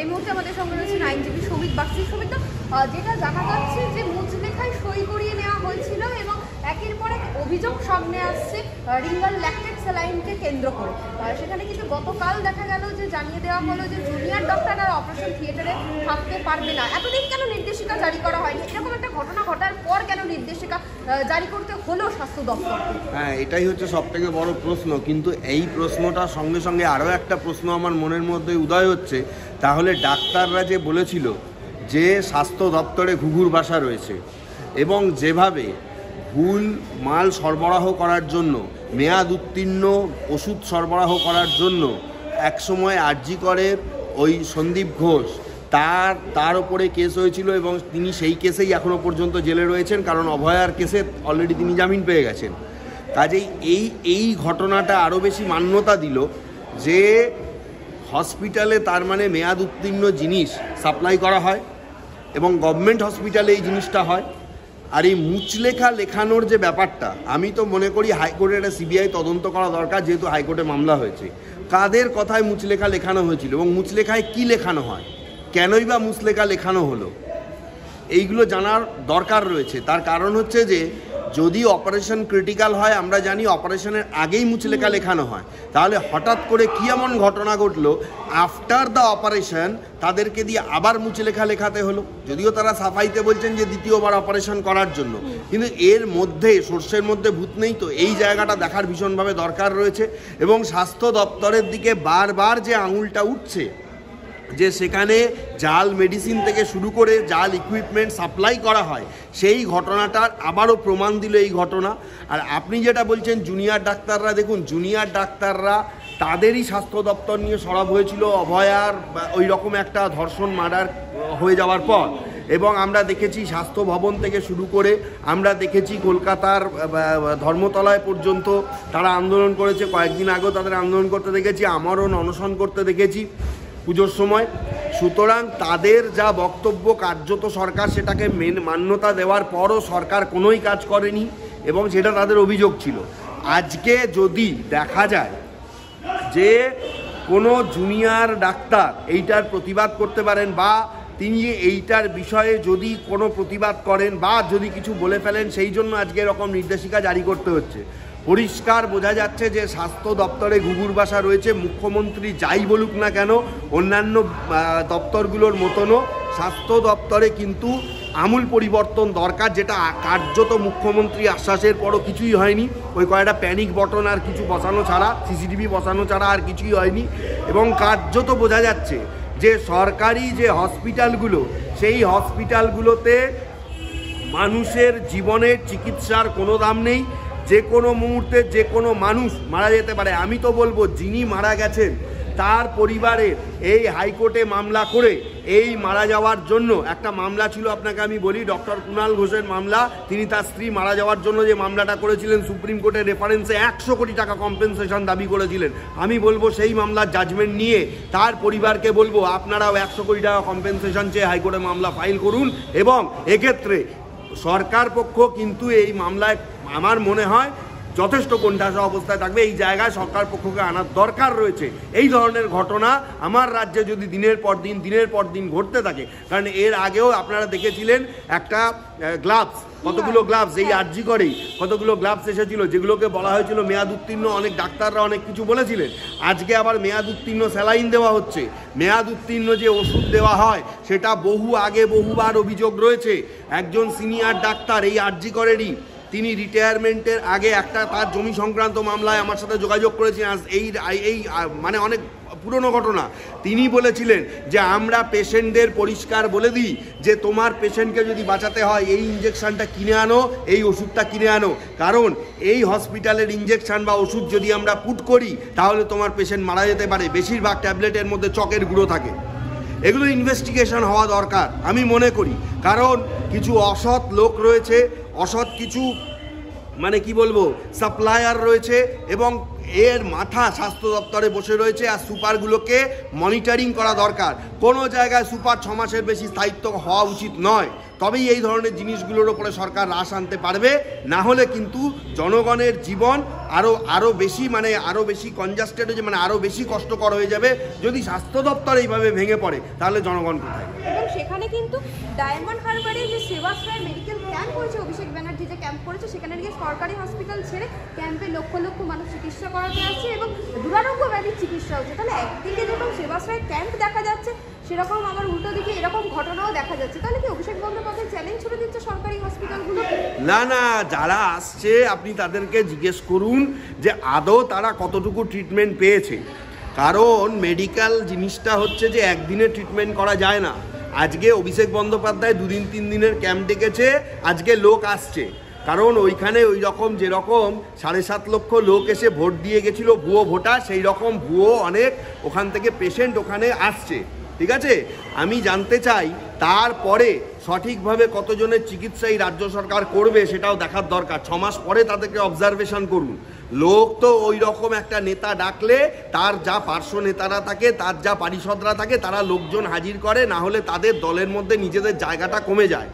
এই মুহূর্তে আমাদের সঙ্গে রয়েছে আইনজীবী সৌমিক বাগচি। সৌমিক, যেটা জানা যাচ্ছে যে মুচলেখায় সই করিয়ে নেওয়া হয়েছিল এবং একের পর এক অভিযোগ সামনে আসছে রিঙ্গাল ল্যাকটেট স্যালাইনকে কেন্দ্র করে। সেখানে কিন্তু গতকাল দেখা গেল যে জানিয়ে দেওয়া হলো যে জুনিয়র ডক্টর আর অপারেশন থিয়েটারে থাকতে পারবে না। এতদিন কেন নির্দেশিকা জারি করা হয়নি? এরকম একটা ঘটনা ঘটার পর কেন নির্দেশিকা জারি করতে হলো স্বাস্থ্য দপ্তর? হ্যাঁ, এটাই হচ্ছে সবথেকে বড় প্রশ্ন। কিন্তু এই প্রশ্নটার সঙ্গে সঙ্গে আরও একটা প্রশ্ন আমার মনের মধ্যে উদয় হচ্ছে, তাহলে ডাক্তাররা যে বলেছিল যে স্বাস্থ্য দপ্তরে ঘুঘুর বাসা রয়েছে এবং যেভাবে ভুল মাল সরবরাহ করার জন্য, মেয়াদ উত্তীর্ণ ওষুধ সরবরাহ করার জন্য একসময় আরজি করের ওই সন্দীপ ঘোষ তার ওপরে কেস হয়েছিল এবং তিনি সেই কেসেই এখনও পর্যন্ত জেলে রয়েছেন, কারণ অভয়ার কেসে অলরেডি তিনি জামিন পেয়ে গেছেন। কাজেই এই ঘটনাটা আরও বেশি মান্যতা দিল যে হসপিটালে তার মানে মেয়াদ উত্তীর্ণ জিনিস সাপ্লাই করা হয় এবং গভর্নমেন্ট হসপিটালে এই জিনিসটা হয়। আর এই মুচলেখা লেখানোর যে ব্যাপারটা, আমি তো মনে করি হাইকোর্টে একটা সিবিআই তদন্ত করা দরকার, যেহেতু হাইকোর্টে মামলা হয়েছে। কাদের কথায় মুচলেখা লেখানো হয়েছিল এবং মুচলেখায় কী লেখানো হয়, কেনই বা মুচলেখা লেখানো হলো, এইগুলো জানার দরকার রয়েছে। তার কারণ হচ্ছে যে যদি অপারেশন ক্রিটিক্যাল হয়, আমরা জানি অপারেশনের আগেই মুচলেখা লেখানো হয়, তাহলে হঠাৎ করে কী এমন ঘটনা ঘটলো আফটার দ্য অপারেশন তাদেরকে দিয়ে আবার মুচলেখা লেখাতে হলো? যদিও তারা সাফাইতে বলছেন যে দ্বিতীয়বার অপারেশন করার জন্য, কিন্তু এর মধ্যে সর্ষের মধ্যে ভূত নেই তো? এই জায়গাটা দেখার ভীষণভাবে দরকার রয়েছে। এবং স্বাস্থ্য দপ্তরের দিকে বারবার যে আঙুলটা উঠছে যে সেখানে জাল মেডিসিন থেকে শুরু করে জাল ইকুইপমেন্ট সাপ্লাই করা হয়, সেই ঘটনাটার আবারও প্রমাণ দিল এই ঘটনা। আর আপনি যেটা বলছেন জুনিয়র ডাক্তাররা, দেখুন জুনিয়র ডাক্তাররা তাদেরই স্বাস্থ্য দপ্তর নিয়ে সরব হয়েছিল অভয়ার ওই রকম একটা ধর্ষণ মার্ডার হয়ে যাওয়ার পর। এবং আমরা দেখেছি স্বাস্থ্য ভবন থেকে শুরু করে আমরা দেখেছি কলকাতার ধর্মতলায় পর্যন্ত তারা আন্দোলন করেছে। কয়েকদিন আগেও তাদের আন্দোলন করতে দেখেছি, আমরণ অনশন করতে দেখেছি পুজোর সময়। সুতরাং তাদের যা বক্তব্য, কার্যত সরকার সেটাকে মান্যতা দেওয়ার পরও সরকার কোনোই কাজ করেনি এবং সেটা তাদের অভিযোগ ছিল। আজকে যদি দেখা যায় যে কোনো জুনিয়র ডাক্তার এইটার প্রতিবাদ করতে পারেন বা তিনি এইটার বিষয়ে যদি কোনো প্রতিবাদ করেন বা যদি কিছু বলে ফেলেন, সেই জন্য আজকে এরকম নির্দেশিকা জারি করতে হচ্ছে। পরিষ্কার বোঝা যাচ্ছে যে স্বাস্থ্য দপ্তরে ঘুঘুর বাসা রয়েছে। মুখ্যমন্ত্রী যাই বলুক না কেন, অন্যান্য দপ্তরগুলোর মতনও স্বাস্থ্য দপ্তরে কিন্তু আমূল পরিবর্তন দরকার, যেটা কার্যত মুখ্যমন্ত্রী আশ্বাসের পরও কিছুই হয়নি। ওই কয়েকটা প্যানিক বটন আর কিছু বসানো ছাড়া, সিসিটিভি বসানো ছাড়া আর কিছুই হয়নি। এবং কার্যত বোঝা যাচ্ছে যে সরকারি যে হসপিটালগুলো, সেই হসপিটালগুলোতে মানুষের জীবনের চিকিৎসার কোনো দাম নেই। যে কোনো মুহূর্তে যে কোনো মানুষ মারা যেতে পারে। আমি তো বলবো যিনি মারা গেছেন তার পরিবারের এই হাইকোর্টে মামলা করে এই মারা যাওয়ার জন্য একটা মামলা ছিল, আপনাকে আমি বলি, ডক্টর কুণাল ঘোষের মামলা। তিনি তার স্ত্রী মারা যাওয়ার জন্য যে মামলাটা করেছিলেন, সুপ্রিম কোর্টের রেফারেন্সে 100 কোটি টাকা কম্পেনসেশন দাবি করেছিলেন। আমি বলবো সেই মামলার জাজমেন্ট নিয়ে তার পরিবারকে বলবো আপনারাও 100 কোটি টাকা কম্পেনসেশন চেয়ে হাইকোর্টে মামলা ফাইল করুন। এবং এক্ষেত্রে সরকার পক্ষ কিন্তু এই মামলায় আমার মনে হয় যথেষ্ট কোণঠাসা অবস্থায় থাকবে। এই জায়গায় সরকার পক্ষকে আনার দরকার রয়েছে। এই ধরনের ঘটনা আমার রাজ্যে যদি দিনের পর দিন ঘটতে থাকে, কারণ এর আগেও আপনারা দেখেছিলেন একটা গ্লাভস, কতগুলো গ্লাভস এই আরজি করেই কতগুলো গ্লাভস এসেছিল, যেগুলোকে বলা হয়েছিল মেয়াদ উত্তীর্ণ। অনেক ডাক্তাররা অনেক কিছু বলেছিলেন। আজকে আবার মেয়াদ উত্তীর্ণ স্যালাইন দেওয়া হচ্ছে। মেয়াদ উত্তীর্ণ যে ওষুধ দেওয়া হয় সেটা বহু আগে বহুবার অভিযোগ রয়েছে। একজন সিনিয়র ডাক্তার এই আরজি করেরই, তিনি রিটায়ারমেন্টের আগে একটা তার জমি সংক্রান্ত মামলায় আমার সাথে যোগাযোগ করেছেন। এই মানে অনেক পুরনো ঘটনা। তিনি বলেছিলেন যে আমরা পেশেন্টদের পরিষ্কার বলে দিই যে তোমার পেশেন্টকে যদি বাঁচাতে হয় এই ইঞ্জেকশনটা কিনে আনো, এই ওষুধটা কিনে আনো, কারণ এই হসপিটালের ইঞ্জেকশন বা ওষুধ যদি আমরা পুট করি তাহলে তোমার পেশেন্ট মারা যেতে পারে। বেশিরভাগ ট্যাবলেটের মধ্যে চকের গুঁড়ো থাকে। এগুলো ইনভেস্টিগেশন হওয়া দরকার আমি মনে করি, কারণ কিছু অসৎ লোক রয়েছে, অসৎ কিছু মানে কি বলবো সাপ্লায়ার রয়েছে এবং এর মাথা স্বাস্থ্য দপ্তরে বসে রয়েছে। আর সুপারগুলোকে মনিটরিং করা দরকার। কোনো জায়গায় সুপার 6 মাসের বেশি স্থায়িত্ব হওয়া উচিত নয়। তবেই এই ধরনের জিনিসগুলোর ওপরে সরকার রাশ আনতে পারবে। না হলে কিন্তু জনগণের জীবন আরও বেশি আরও বেশি কনজাস্টেড হয়ে যাবে, আরও বেশি কষ্টকর হয়ে যাবে। যদি স্বাস্থ্য দপ্তর এইভাবে ভেঙে পড়ে তাহলে জনগণ কোথায়? এবং সেখানে কিন্তু ডায়মন্ড হারবারে যে সেবাশ্রয় মেডিকেল ক্যাম্প করেছে, অভিষেক ব্যানার্জি যে ক্যাম্প করেছে, সেখানে গিয়ে সরকারি হসপিটাল ছেড়ে ক্যাম্পে লক্ষ লক্ষ মানুষ চিকিৎসা করাতে আসছে এবং দুরারোগ্য ব্যাধির চিকিৎসা হচ্ছে। তাহলে একদিকে যেরকম সেবাশ্রয় ক্যাম্প দেখা যাচ্ছে, সেরকম আবার উল্টো দিকে এরকম ঘটনাও দেখা যাচ্ছে। তাহলে কি অভিষেক বন্দ্যোপাধ্যায় চ্যালেঞ্জ ছুড়ে দিচ্ছে সরকারি হসপিটালগুলো? না, যারা আসছে আপনি তাদেরকে জিজ্ঞেস করুন যে আদৌ তারা কতটুকু ট্রিটমেন্ট পেয়েছে। কারণ মেডিকেল জিনিসটা হচ্ছে যে একদিনে ট্রিটমেন্ট করা যায় না। আজকে অভিষেক বন্দ্যোপাধ্যায় 2 দিন 3 দিনের ক্যাম্প ডেকেছে, আজকে লোক আসছে। কারণ ওইখানে ওই রকম যেরকম 7.5 লক্ষ লোক এসে ভোট দিয়ে গেছিল ভুয়ো ভোটার, সেই রকম ভুয়ো অনেক ওখান থেকে পেশেন্ট ওখানে আসছে। ঠিক আছে, আমি জানতে চাই তারপরে সঠিকভাবে কতজনের চিকিৎসা এই রাজ্য সরকার করবে সেটাও দেখার দরকার। 6 মাস পরে তাদেরকে অবজারভেশন করুন। লোক তো ওই রকম একটা নেতা ডাকলে তার যা পার্শ্ব নেতারা থাকে, তার যা পারিষদরা থাকে, তারা লোকজন হাজির করে, না হলে তাদের দলের মধ্যে নিজেদের জায়গাটা কমে যায়।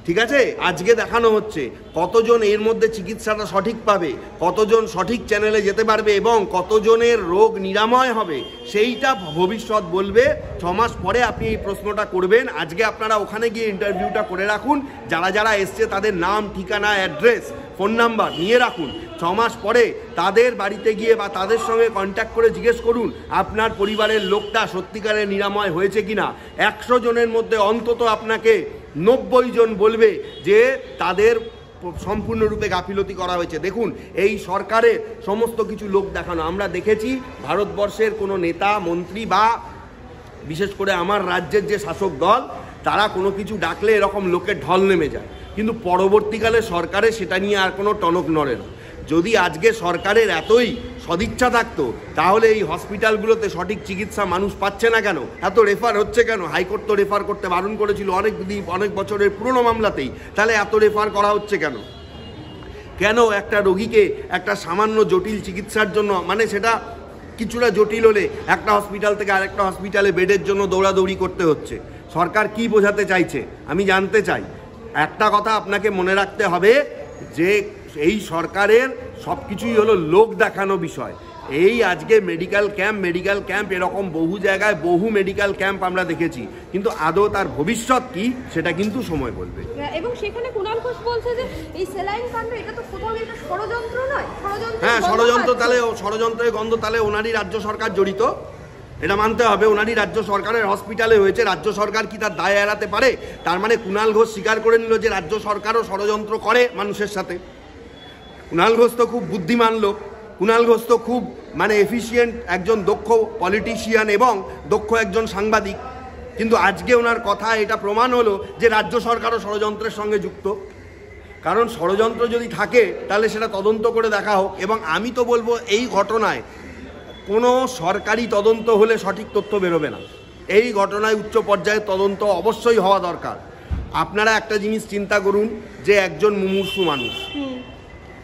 ঠিক আছে, আজকে দেখানো হচ্ছে কতজন এর মধ্যে চিকিৎসাটা সঠিক পাবে, কতজন সঠিক চ্যানেলে যেতে পারবে এবং কতজনের রোগ নিরাময় হবে সেইটা ভবিষ্যৎ বলবে। 6 মাস পরে আপনি এই প্রশ্নটা করবেন। আজকে আপনারা ওখানে গিয়ে ইন্টারভিউটা করে রাখুন, যারা যারা এসছে তাদের নাম, ঠিকানা, অ্যাড্রেস, ফোন নাম্বার নিয়ে রাখুন। 6 মাস পরে তাদের বাড়িতে গিয়ে বা তাদের সঙ্গে কন্ট্যাক্ট করে জিজ্ঞেস করুন আপনার পরিবারের লোকটা সত্যিকারের নিরাময় হয়েছে কিনা। 100 জনের মধ্যে অন্তত আপনাকে 90 জন বলবে যে তাদের সম্পূর্ণরূপে গাফিলতি করা হয়েছে। দেখুন, এই সরকারের সমস্ত কিছু লোক দেখানো আমরা দেখেছি। ভারতবর্ষের কোনো নেতা, মন্ত্রী বা বিশেষ করে আমার রাজ্যের যে শাসক দল, তারা কোনো কিছু ডাকলে এরকম লোকের ঢল নেমে যায়, কিন্তু পরবর্তীকালে সরকারে সেটা নিয়ে আর কোনো টনক নড়ে না। যদি আজকে সরকারের এতই সদিচ্ছা থাকতো তাহলে এই হসপিটালগুলোতে সঠিক চিকিৎসা মানুষ পাচ্ছে না কেন? এত রেফার হচ্ছে কেন? হাইকোর্ট তো রেফার করতে বারণ করেছিল অনেক বছরের পুরনো মামলাতেই, তাহলে এত রেফার করা হচ্ছে কেন? কেন একটা রোগীকে একটা সামান্য জটিল চিকিৎসার জন্য, সেটা কিছুটা জটিল হলে একটা হসপিটাল থেকে আরেকটা হসপিটালে বেডের জন্য দৌড়াদৌড়ি করতে হচ্ছে? সরকার কি বোঝাতে চাইছে আমি জানতে চাই। একটা কথা আপনাকে মনে রাখতে হবে যে এই সরকারের সব কিছুই হলো লোক দেখানো বিষয়। এই আজকে মেডিকেল ক্যাম্প এরকম বহু জায়গায় বহু মেডিকেল ক্যাম্প আমরা দেখেছি, কিন্তু আদৌ তার ভবিষ্যৎ কি সেটা কিন্তু সময় বলবে। এবং সেখানে কুণাল ঘোষ বলছে যে এই সেলাইন কাণ্ড এটা তো কোথাও একটা ষড়যন্ত্র নয়, হ্যাঁ ষড়যন্ত্র। তাহলে ষড়যন্ত্রের গন্ধ তাহলে ওনারই রাজ্য সরকার জড়িত, এটা মানতে হবে। ওনারই রাজ্য সরকারের হসপিটালে হয়েছে, রাজ্য সরকার কি তার দায় এড়াতে পারে? তার মানে কুণাল ঘোষ স্বীকার করে নিল যে রাজ্য সরকারও ষড়যন্ত্র করে মানুষের সাথে। কুণাল ঘোষ তো খুব বুদ্ধিমান লোক, কুণাল ঘোষ তো খুব এফিশিয়েন্ট একজন দক্ষ পলিটিশিয়ান এবং দক্ষ একজন সাংবাদিক, কিন্তু আজকে ওনার কথা এটা প্রমাণ হলো যে রাজ্য সরকারও ষড়যন্ত্রের সঙ্গে যুক্ত। কারণ ষড়যন্ত্র যদি থাকে তাহলে সেটা তদন্ত করে দেখা হোক। এবং আমি তো বলবো এই ঘটনায় কোনো সরকারি তদন্ত হলে সঠিক তথ্য বেরোবে না। এই ঘটনায় উচ্চ পর্যায়ের তদন্ত অবশ্যই হওয়া দরকার। আপনারা একটা জিনিস চিন্তা করুন যে একজন মুমূর্ষু মানুষ,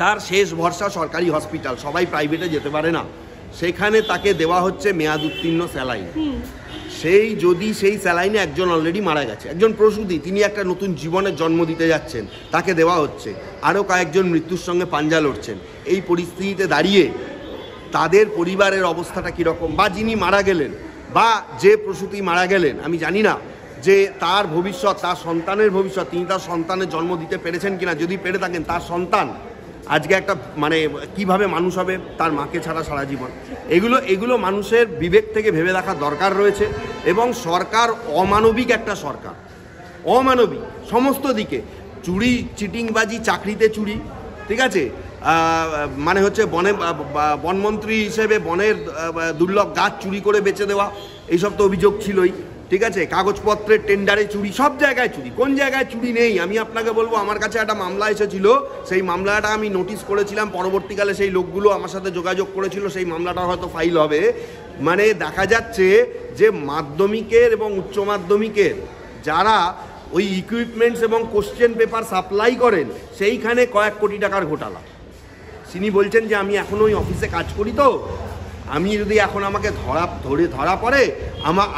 তার শেষ ভরসা সরকারি হসপিটাল, সবাই প্রাইভেটে যেতে পারে না, সেখানে তাকে দেওয়া হচ্ছে মেয়াদ উত্তীর্ণ স্যালাইন। যদি সেই স্যালাইনে একজন অলরেডি মারা গেছে, একজন প্রসূতি, তিনি একটা নতুন জীবনের জন্ম দিতে যাচ্ছেন, তাকে দেওয়া হচ্ছে, আরও কয়েকজন মৃত্যুর সঙ্গে পাঞ্জা লড়ছেন। এই পরিস্থিতিতে দাঁড়িয়ে তাদের পরিবারের অবস্থাটা কীরকম, বা যিনি মারা গেলেন বা যে প্রসূতি মারা গেলেন, আমি জানি না যে তার ভবিষ্যৎ, তার সন্তানের ভবিষ্যৎ, তিনি তার সন্তানের জন্ম দিতে পেরেছেন কিনা। যদি পেরে থাকেন তার সন্তান আজকে একটা কিভাবে মানুষ হবে তার মাকে ছাড়া সারা জীবন। এগুলো মানুষের বিবেক থেকে ভেবে দেখার দরকার রয়েছে। এবং সরকার অমানবিক একটা সরকার, অমানবিক সমস্ত দিকে। চুরি, চিটিংবাজি, চাকরিতে চুরি, ঠিক আছে, বনমন্ত্রী হিসেবে বনের দুর্লভ গাছ চুরি করে বেচে দেওয়া, এইসব তো অভিযোগ ছিলই। ঠিক আছে, কাগজপত্রের টেন্ডারে চুরি, সব জায়গায় চুরি। কোন জায়গায় চুরি নেই? আমি আপনাকে বলবো, আমার কাছে একটা মামলা এসেছিল, সেই মামলাটা আমি নোটিশ করেছিলাম, পরবর্তীকালে সেই লোকগুলো আমার সাথে যোগাযোগ করেছিল, সেই মামলাটা হয়তো ফাইল হবে। দেখা যাচ্ছে যে মাধ্যমিকের এবং উচ্চ মাধ্যমিকের যারা ওই ইকুইপমেন্টস এবং কোশ্চেন পেপার সাপ্লাই করেন, সেইখানে কয়েক কোটি টাকার ঘোটালা। তিনি বলছেন যে আমি এখন ওই অফিসে কাজ করি, তো আমি যদি এখন আমাকে ধরা পড়ে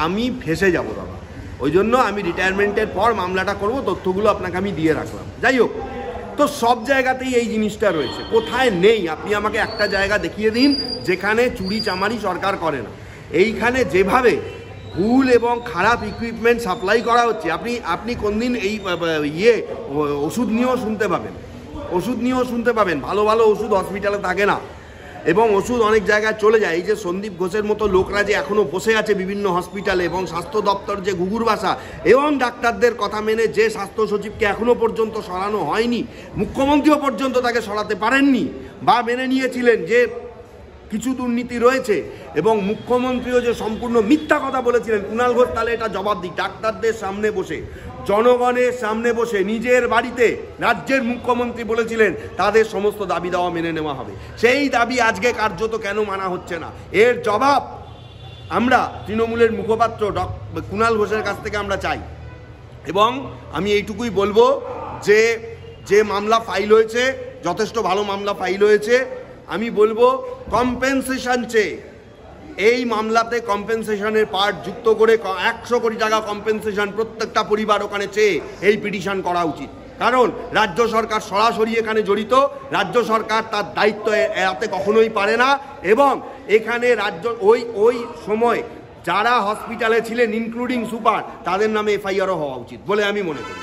আমি ফেসে যাব দাদা। ওই জন্য আমি রিটায়ারমেন্টের পর মামলাটা করব, তথ্যগুলো আপনাকে আমি দিয়ে রাখলাম। যাই হোক, তো সব জায়গাতেই এই জিনিসটা রয়েছে, কোথায় নেই আপনি আমাকে একটা জায়গা দেখিয়ে দিন যেখানে চুরি চামারি সরকার করে না। এইখানে যেভাবে ভুল এবং খারাপ ইকুইপমেন্ট সাপ্লাই করা হচ্ছে, আপনি কোনদিন এই ওষুধ নিয়েও শুনতে পাবেন, ভালো ভালো ওষুধ হসপিটালে থাকে না এবং ওষুধ অনেক জায়গায় চলে যায়। এই যে সন্দীপ ঘোষের মতো লোকরা যে এখনও বসে আছে বিভিন্ন হসপিটালে, এবং স্বাস্থ্য দপ্তর যে ঘুঘুর বাসা এবং ডাক্তারদের কথা মেনে যে স্বাস্থ্য সচিবকে এখনও পর্যন্ত সরানো হয়নি, মুখ্যমন্ত্রীও পর্যন্ত তাকে সরাতে পারেননি বা মেনে নিয়েছিলেন যে কিছু দুর্নীতি রয়েছে, এবং মুখ্যমন্ত্রীও যে সম্পূর্ণ মিথ্যা কথা বলেছিলেন। কুণাল ঘোষ তাহলে এটা জবাব দিক, ডাক্তারদের সামনে বসে, জনগণের সামনে বসে, নিজের বাড়িতে রাজ্যের মুখ্যমন্ত্রী বলেছিলেন তাদের সমস্ত দাবি দাওয়া মেনে নেওয়া হবে। সেই দাবি আজকে কার্যত কেন মানা হচ্ছে না, এর জবাব আমরা তৃণমূলের মুখপাত্র কুণাল ঘোষের কাছ থেকে আমরা চাই। এবং আমি এইটুকুই বলবো যে মামলা ফাইল হয়েছে, যথেষ্ট ভালো মামলা ফাইল হয়েছে। আমি বলবো কম্পেনসেশন চেয়ে, এই মামলাতে কম্পেনসেশনের পার্ট যুক্ত করে 100 কোটি টাকা কম্পেনসেশন প্রত্যেকটা পরিবার ওখানে চেয়ে এই পিটিশন করা উচিত। কারণ রাজ্য সরকার সরাসরি এখানে জড়িত, রাজ্য সরকার তার দায়িত্ব এড়াতে কখনোই পারে না, এবং এখানে রাজ্য ওই সময় যারা হসপিটালে ছিলেন ইনক্লুডিং সুপার, তাদের নামে এফআইআরও হওয়া উচিত বলে আমি মনে করি।